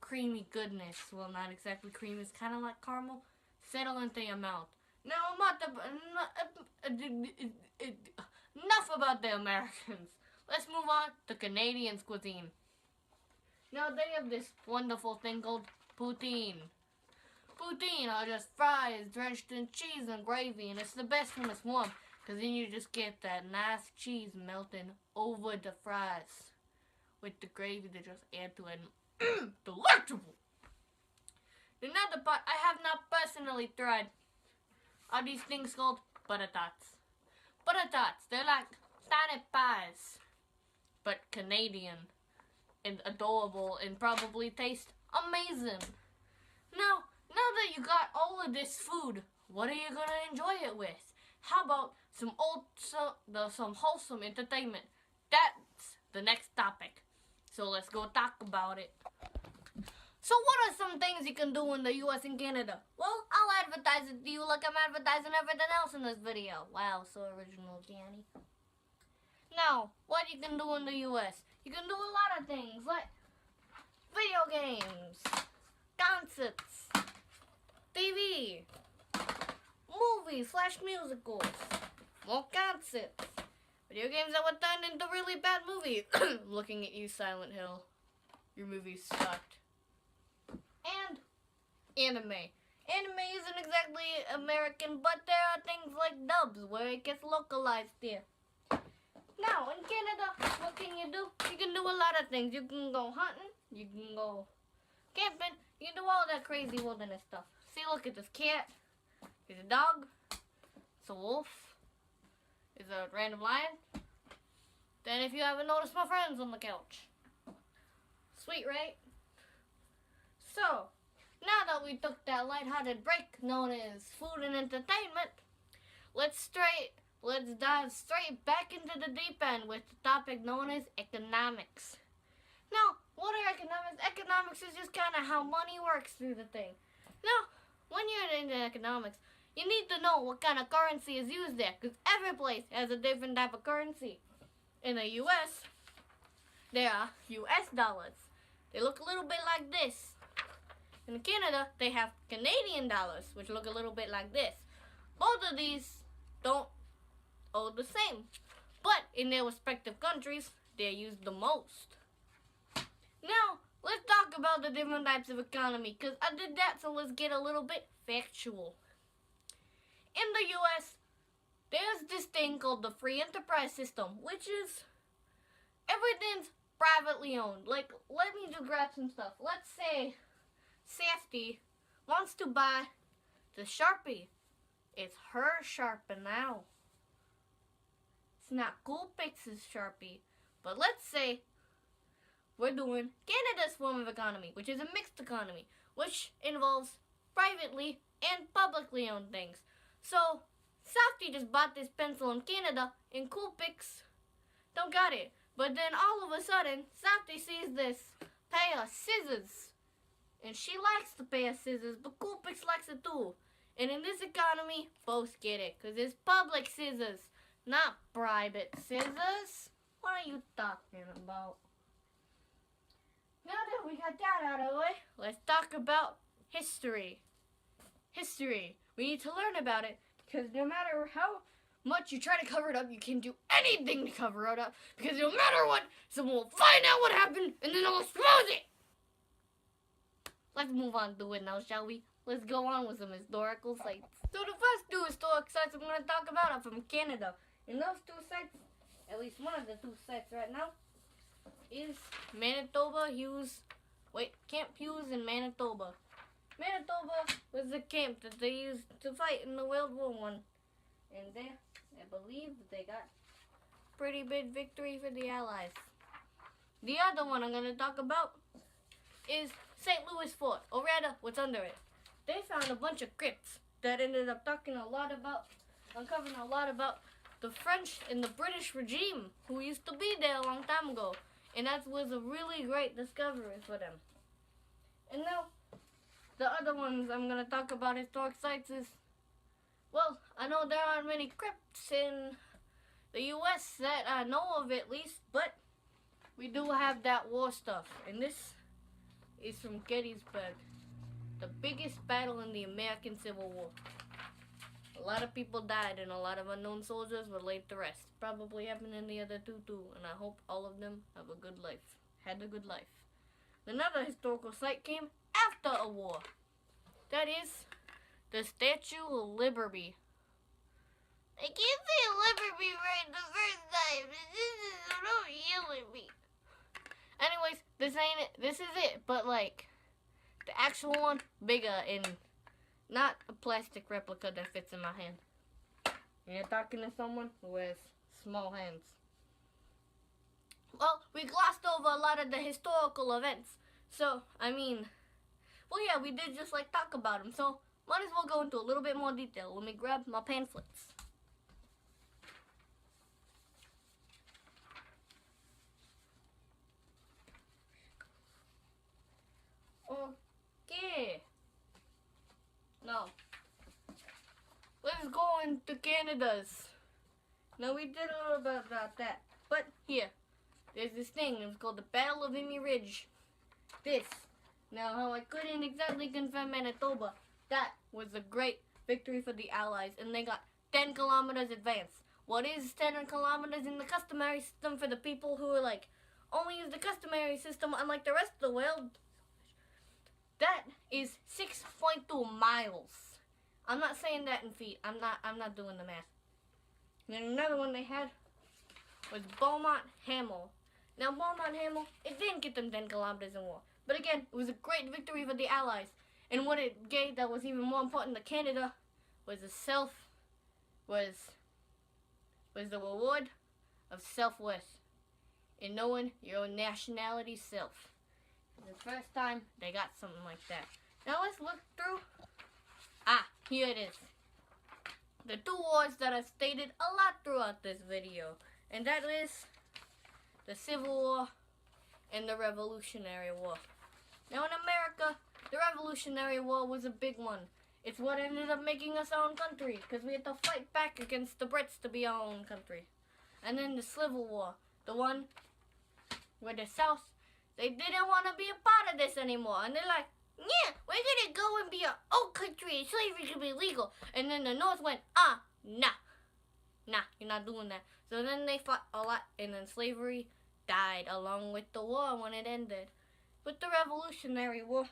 creamy goodness. Well, not exactly creamy. It's kind of like caramel. Settle into your mouth. Now, enough about the Americans. Let's move on to Canadian cuisine. Now, they have this wonderful thing called poutine. Poutine are just fries drenched in cheese and gravy, and it's the best when it's warm, because then you just get that nice cheese melting over the fries with the gravy to just add to it. Delectable! Another part I have not personally tried are these things called butter tots. Butter tots, they're like tiny pies, but Canadian and adorable and probably taste amazing. Now that you got all of this food, what are you gonna enjoy it with? How about some wholesome entertainment? That's the next topic. So let's go talk about it. So what are some things you can do in the US and Canada? Well, I'll advertise it to you like I'm advertising everything else in this video. Wow, so original, Danny. Now, what you can do in the US? You can do a lot of things like video games, concerts, TV, movies / musicals, more concerts, video games that were turned into really bad movies. Looking at you, Silent Hill. Your movie sucked. And anime. Anime isn't exactly American, but there are things like dubs where it gets localized there. Now, in Canada, what can you do? You can do a lot of things. You can go hunting, you can go camping, you can do all that crazy wilderness stuff. See, look at this cat. There's a dog. It's a wolf. There's a random lion. Then if you haven't noticed, my friend's on the couch. Sweet, right? So, now that we took that lighthearted break known as food and entertainment, let's dive straight back into the deep end with the topic known as economics. Now, what are economics? Economics is just kind of how money works through the thing. Now, when you're into economics, you need to know what kind of currency is used there, because every place has a different type of currency. In the US, there are US dollars. They look a little bit like this. In Canada, they have Canadian dollars, which look a little bit like this. Both of these don't owe the same, but in their respective countries, they're used the most. Now, let's talk about the different types of economy, because I did that, so let's get a little bit factual. In the US, there's this thing called the free enterprise system, which is everything's privately owned. Like, let me just grab some stuff. Let's say Safety wants to buy the Sharpie. It's her Sharpie now. It's not Coolpix's Sharpie. But let's say we're doing Canada's form of economy, which is a mixed economy, which involves privately and publicly owned things. So, Safety just bought this pencil in Canada, and Coolpix don't got it. But then all of a sudden, Safety sees this pair of scissors. And she likes the pair of scissors, but Coolpix likes it too. And in this economy, both get it, because it's public scissors, not private scissors. What are you talking about? Now that we got that out of the way, let's talk about history. History. We need to learn about it, because no matter how much you try to cover it up, you can't do anything to cover it up, because no matter what, someone will find out what happened, and then they'll expose it. Let's move on to it now, shall we? Let's go on with some historical sites. So the first two historic sites I'm going to talk about are from Canada. And those two sites, at least one of the two sites right now, is Camp Hughes in Manitoba. Manitoba was the camp that they used to fight in the World War I. And there, I believe they got pretty big victory for the Allies. The other one I'm going to talk about is St. Louis Fort, or rather, what's under it. They found a bunch of crypts that ended up uncovering a lot about the French and the British regime who used to be there a long time ago. And that was a really great discovery for them. And now, the other ones I'm going to talk about historic sites is, well, I know there aren't many crypts in the U.S. that I know of at least, but we do have that war stuff. And this is from Gettysburg, the biggest battle in the American Civil War. A lot of people died and a lot of unknown soldiers were laid to rest. Probably happened in the other two too, and I hope all of them have a good life. Had a good life. Another historical site came after a war. That is the Statue of Liberty. I can't say Liberty right the first time. Don't yell at me. Anyways, this ain't it. This is it, but like the actual one, bigger and not a plastic replica that fits in my hand. And you're talking to someone who has small hands. Well, we glossed over a lot of the historical events. So, I mean, well, yeah, we did just like talk about them. So, might as well go into a little bit more detail. Let me grab my pamphlets. Okay. Now, let's go into Canada's. Now, we did a little bit about that. But here, there's this thing. It's called the Battle of Vimy Ridge. This. Now, how I couldn't exactly confirm Manitoba, that was a great victory for the Allies, and they got 10 kilometers advance. What is 10 kilometers in the customary system for the people who are like, only use the customary system unlike the rest of the world? That is 6.2 miles. I'm not saying that in feet. I'm not doing the math. And then another one they had was Beaumont Hamel. Now, Beaumont Hamel, it didn't get them 10 kilometers in war. But again, it was a great victory for the Allies. And what it gave that was even more important to Canada was the reward of self-worth. And knowing your own nationality self. The first time they got something like that. Now let's look through. Here it is. The two wars that I've stated a lot throughout this video. And that is the Civil War and the Revolutionary War. Now in America, the Revolutionary War was a big one. It's what ended up making us our own country, because we had to fight back against the Brits to be our own country. And then the Civil War, the one where the South, they didn't want to be a part of this anymore. And they're like, yeah, we're going to go and be our own country and slavery can be legal. And then the North went, nah, you're not doing that. So then they fought a lot, and then slavery died along with the war when it ended. With the Revolutionary War,